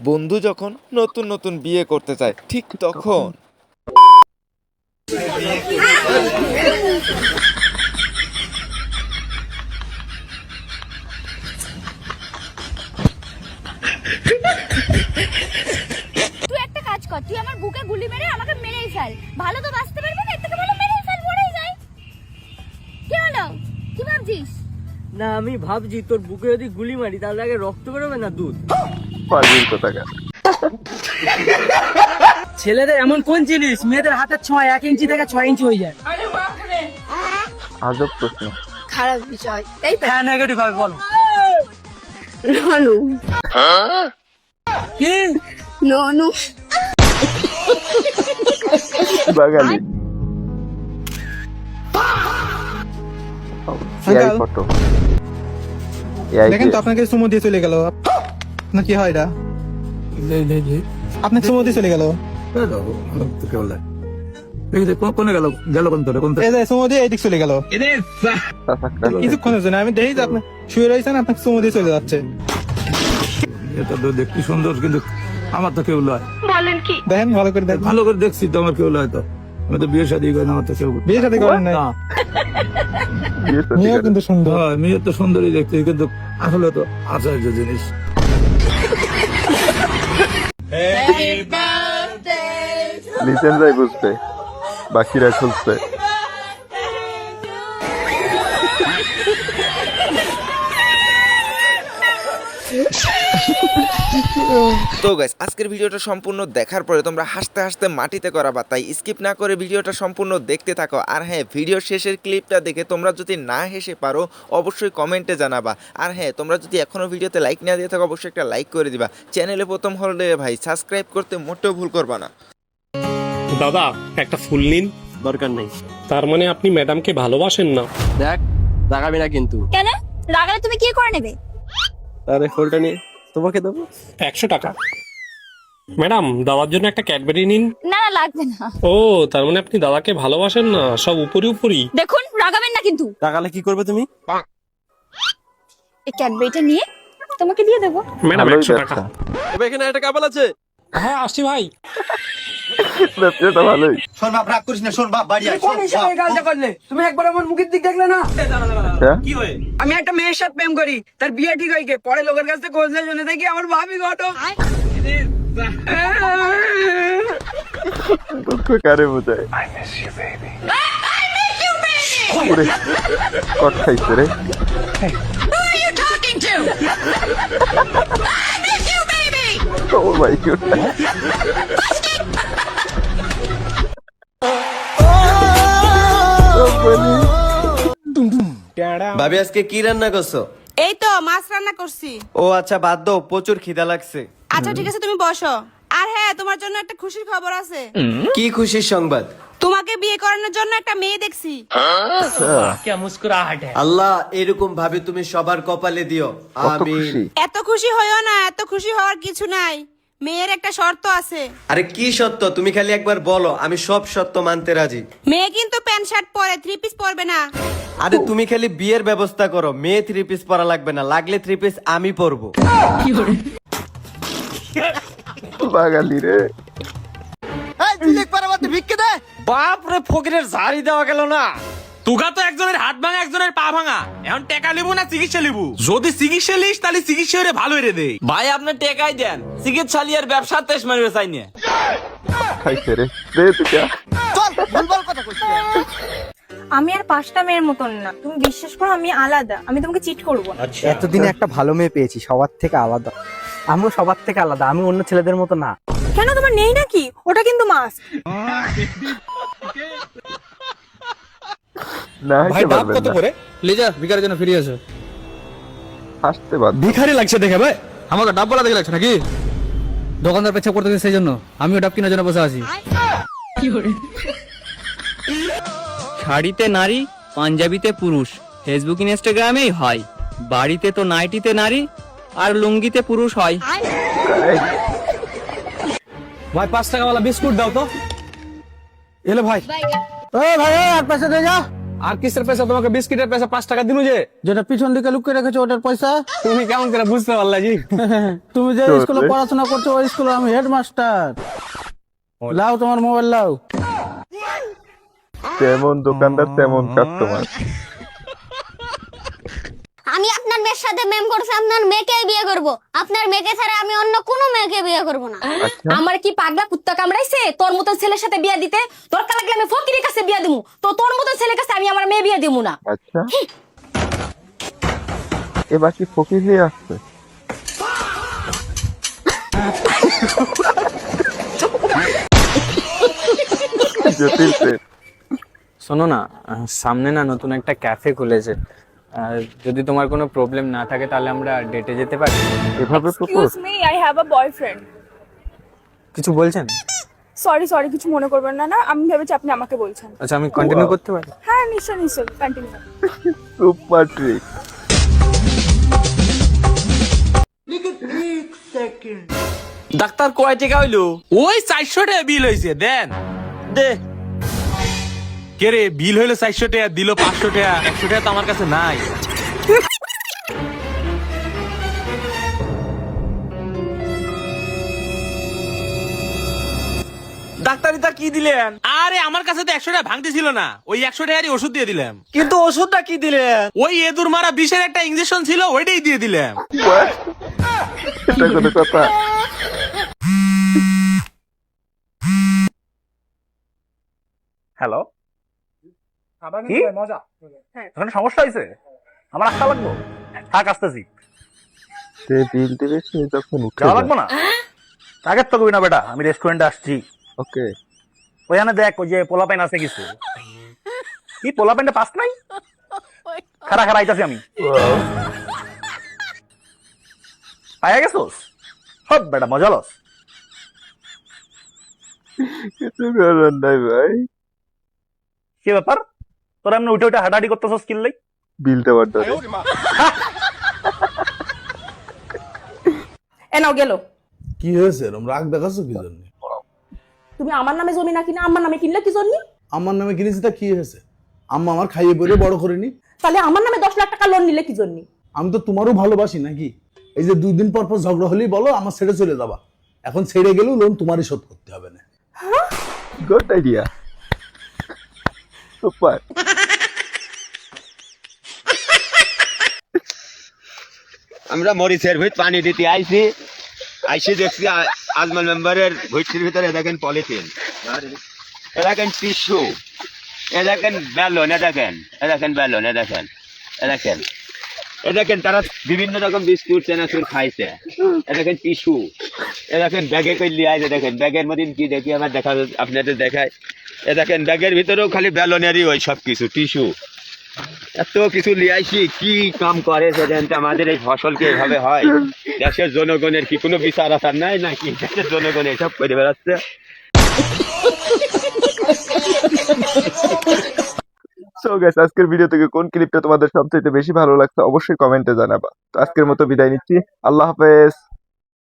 বন্ধু যখন নতুন নতুন বিয়ে করতে চায় ঠিক তখন তুই একটা কাজ কর, তুই আমার বুকে গুলি মেরে আমাকে মেরেই ফেল। ভালো তো বাঁচতে পারবি না, এর থেকে ভালো মেরেই ফেল, মরেই যাই। কি হলো, কি ভাবছিস? না আমি ভাবছি তোর বুকে যদি গুলি মারি তাহলে আগে রক্ত বেরোবে না দুধ। পাগল কোথাকার। ছেলেদের এমন কোন জিনিস মেয়েদের হাতের ছোঁয়া 1 ইঞ্চি থেকে 6 ইঞ্চি হয়ে যায়? আজব প্রশ্ন। খারাপ বিষয়, তাই তো? হ্যাঁ নেগেটিভ ভাবে বলো। ননু কি ননু বাঙালি এআই ফটো দেখেন তো আপনাকে সুমো দিয়ে চলে গেল। আপনার কি হয় এটা? আপনাকে সুমো দিয়ে চলে গেল। কোনে গেল কোন তোরে কোন এই যে সুমো দিয়ে এদিক চলে গেল কিছুক্ষণের জন্য। আমি দেখি যে আপনি শুয়ে রয়েছেন, আপনাকে সুমো দিয়ে চলে যাচ্ছে। এটা তো দেখতে সুন্দর কিন্তু আমার তো কেউ লয়। দেখেন ভালো করে দেখেন। ভালো করে দেখছি তো আমার কেউ লয় তো। আমি তো বিয়ে শাদী করি না, আমার তো কেউ বিয়ে সাথে করেন নাই? না। মেয়েও কিন্তু সুন্দর। হ্যাঁ, মেয়ে তো সুন্দরই দেখতে কিন্তু আসলে তো আচার্য জিনিস। লিজেন্ডরাই বুঝবে, বাকিরা খুঁজবে। তো গাইস, আজকের ভিডিওটা সম্পূর্ণ দেখার পরে তোমরা হাসতে হাসতে মাটিতে করাবা, তাই স্কিপ না করে ভিডিওটা সম্পূর্ণ দেখতে থাকো। আর হ্যাঁ, ভিডিওর শেষের ক্লিপটা দেখে তোমরা যদি না হেসে পারো অবশ্যই কমেন্টে জানাবা। আর হ্যাঁ, তোমরা যদি এখনো ভিডিওতে লাইক না দিয়ে থাকো অবশ্যই একটা লাইক করে দিবা। চ্যানেলে প্রথম হলে ভাই সাবস্ক্রাইব করতে মোটেও ভুল করবা না। দাদা একটা ফুল নিন। দরকার নেই। তার মানে আপনি ম্যাডামকে ভালোবাসেন না? দেখ রাগাবি না কিন্তু। কেন রাগালে তুমি কি করে নেবে? আরে ফুলটা নিয়ে তোমাকে দেবো। 100 টাকা। ম্যাডাম দাদার জন্য একটা ক্যাডবেরি নিন। না না লাগবে না। ও তার মানে আপনি দাদাকে ভালোবাসেন না, সব উপরি উপরি। দেখুন রাগাবেন না কিন্তু। রাগালে কি করবে তুমি? এই ক্যাডবেরিটা নিয়ে তোমাকে দিয়ে দেবো। ম্যাডাম ভালোই 100 টাকা। এবার এখানে একটা কাপাল আছে। হ্যাঁ আসছি ভাই। ব্যবসাটা ভালোই। শোন বাপ, রাগ করিস না। শোন বাপ, বাড়ি আয়। কোন হিসাবে গালটা করলে? তুমি একবার আমার মুখের দিক দেখলে না? কি হয়ে? আমি একটা মেয়ের সাথে প্রেম করি, তার বিয়ে ঠিক হয়ে গিয়ে পরে লোকের কাছ থেকে খোঁজ নিয়ে শুনে দেখি আমার ভাবি ঘটক। দুঃখ কারে বোঝায়? ওরে, কট খাইছে রে। Oh my God. ভাবি আজকে কি রান্না করছো? এই তো মাছ রান্না করছি। ও আচ্ছা, বাদ দাও, প্রচুর খিদা লাগছে। আচ্ছা ঠিক আছে, তুমি বসো। আর হ্যাঁ, তোমার জন্য একটা খুশির খবর আছে। কি খুশির সংবাদ? তোমাকে বিয়ে করানোর জন্য একটা মেয়ে দেখছি। আল্লাহ এরকম ভাবে তুমি সবার কপালে দিও। কত আমিন। এত খুশি। খুশি হইও না, এত খুশি হওয়ার কিছু নাই। মেয়ের একটা শর্ত আছে। আরে কি সত্য? তুমি খালি একবার বলো, আমি সব সত্য মানতে রাজি। মেয়ে কিন্তু প্যান্ট শার্ট পরে, 3 পিস পরবে না। আরে তুমি খালি বিয়ের ব্যবস্থা করো, মেয়ে 3 পিস পরা লাগবে না, লাগলে 3 পিস আমি পরবো। বাঙালি রে। বাপ রে, ফকিরের ঝাড়ি দেওয়া গেল না। তুগা তো একজনের হাত ভাঙা একজনের পা ভাঙা, এখন টেকা লিবু না চিকিৎসা লিবু? যদি চিকিৎসা লিস তাহলে চিকিৎসা হলে ভালো হয়ে দে। ভাই আপনি টেকাই দেন, চিকিৎসা লিয়ার ব্যবসা তেজ মারবে চাই না। খাইছে রে। দে তুই কে? আমি আর 5টা মেয়ের মতন না, তুমি বিশ্বাস করো আমি আলাদা, আমি তোমাকে চিট করবো না। এতদিনে একটা ভালো মেয়ে পেয়েছি, সবার থেকে আলাদা। আমিও সবার থেকে আলাদা, আমি অন্য ছেলেদের মতো না। কেন তোমার নেই নাকি? ওটা কিন্তু মাস্ক। না হাসতে পারবেন না। লিজা ভিকারের জন্য ফিরে আসো। হাসতে পারবেন। ভিখারি লাগছে দেখে ভাই, আমাকে ডাব বলা দেখে লাগছে নাকি? দোকানদার পেছাব করতেছে, সেই জন্য আমিও ডাব কেনার জন্য বসে আছি। শাড়িতে নারী, পাঞ্জাবিতে পুরুষ, ফেসবুক ইনস্টাগ্রামেই হয়। বাড়িতে তো নাইটিতে নারী, আর লুঙ্গিতে পুরুষ হয়। ভাই 5 টাকাওয়ালা বিস্কুট দাও তো। এলো ভাই। ও ভাই, এক পাশে দিয়ে যা। আর কিসের পয়সা? তোমাকে বিস্কিটের পয়সা 5 টাকা দিনু যে, যেটা পিছন দিকে লুকিয়ে রেখেছো ওটার পয়সা। তুমি কেমন করে বুঝতে পারলা জি? তুমি যে স্কুলে পড়াশোনা করছো ওই স্কুলে আমি হেডমাস্টার। লাও তোমার মোবাইল লাও। তেমন দোকানদার তেমন কাস্টমার। আমি আপনার মেয়ের সাথে মেম করছি, আপনার মেয়েকে বিয়ে করব। আপনার মেয়েকে ছাড়া আমি অন্য কোনো মেয়েকে বিয়ে করব না। আমার কি পাগলা কুত্তা কামড়াইছে তোর মতন ছেলের সাথে বিয়ে দিতে? দরকার লাগলে আমি ফকিরের কাছে বিয়ে দিমু, তো তোর মতন ছেলের কাছে আমি আমার মেয়ে বিয়ে দিমু না। আচ্ছা, এবার কি ফকির হয়ে আসছে? শোনো না, সামনে না নতুন একটা ক্যাফে খুলেছে। যদি তোমার কোনো প্রবলেম না থাকে তাহলে আমরা ডেটে যেতে পারি। এভাবে propose? Me, I have a boyfriend. কিছু বলছেন? সরি কিছু মনে করবেন না। আমি ভেবেছি আপনি আমাকে বলছেন। আচ্ছা, আমি কন্টিনিউ করতে পারি? হ্যাঁ নিশ্চয় কন্টিনিউ। Super trick. ডাক্তার কয় টাকা হইলো? ওই 400 টাকা বিল হয়েছে, দেন। দে। কে রে, বিল হইলো 400 টাকা, দিল 500 টাকা, 100 টাকা তো আমার কাছে নাই। ডাক্তারিটা কি দিলেন? আরে আমার কাছে তো 100 টাকা ভাঙতে ছিল না, ওই 100 টাকারই ওষুধ দিয়ে দিলাম। কিন্তু ওষুধটা কি দিলেন? ওই এদুর মারা বিষের একটা ইনজেকশন ছিল, ওইটাই দিয়ে দিলাম। এটা কোনো কথা? হ্যালো, কি সমস্যা হয়েছে? আমার আসতে লাগবো? থাক, আসতেছি। সে বিল দেবে, সে যখন উঠে যাওয়া লাগবো না? আগের তো কই না বেটা, আমি রেস্টুরেন্টে আসছি। ওকে। ওইখানে দেখ, ওই যে পোলা প্যান আছে কিছু। কি পোলা প্যান্টে পাস নাই? খারা খারা আইতাছি আমি। আয়া গেছোস? হব বেটা, মজা লস। কিছু করার নাই ভাই। কি ব্যাপার, তোরা এমনি উঠে উঠে হাঁটাহাঁটি করতেছস কিনলেই? বিল দেওয়ার দরে। এ নাও গেল। কি হয়েছে? এরকম রাগ দেখাচ্ছো কি জন্য? তুমি আমার নামে জমি না কিনা আমার নামে কিনলে কি জন্য? আমার নামে কিনেছি তা কি হয়েছে? আম্মা আমার খাইয়ে পরে বড় করেনি। তাহলে আমার নামে 10 লাখ টাকা লোন নিলে কি জন্য? আমি তো তোমারও ভালোবাসি নাকি? এই যে 2 দিন পর পর ঝগড়া হলেই বলো আমার ছেড়ে চলে যাবা। এখন ছেড়ে গেলেও লোন তোমারই শোধ করতে হবে না। Good idea. সুপার। আমরা মরিচের ভিত পানি দিতে আইসি দেখছি আজমাল মেম্বারের ভুইটির ভিতরে দেখেন পলিথিন, দেখেন টিস্যু, দেখেন ব্যালন, দেখেন ব্যালন, দেখেন তারা বিভিন্ন রকম বিস্কুট চেনাচুর খাইছে, দেখেন টিস্যু, দেখেন ব্যাগে কইলি আইছে, দেখেন ব্যাগের মধ্যে কি দেখি আমার দেখা আপনাদের দেখায়, দেখেন ব্যাগের ভিতরেও খালি ব্যালনেরই ওই সব কিছু টিস্যু। এত কিছু লিয়াইছি, কি কাম করে সেদিন আমাদের এই ফসলকে এভাবে হয়? দেশের জনগণের কি কোনো বিচার আচার নাই নাকি? দেশের জনগণ এসব করে বেড়াচ্ছে। সো গাইস, আজকের ভিডিও থেকে কোন ক্লিপটা তোমাদের সবচেয়ে বেশি ভালো লাগছে অবশ্যই কমেন্টে জানাবা। তো আজকের মতো বিদায় নিচ্ছি, আল্লাহ হাফেজ।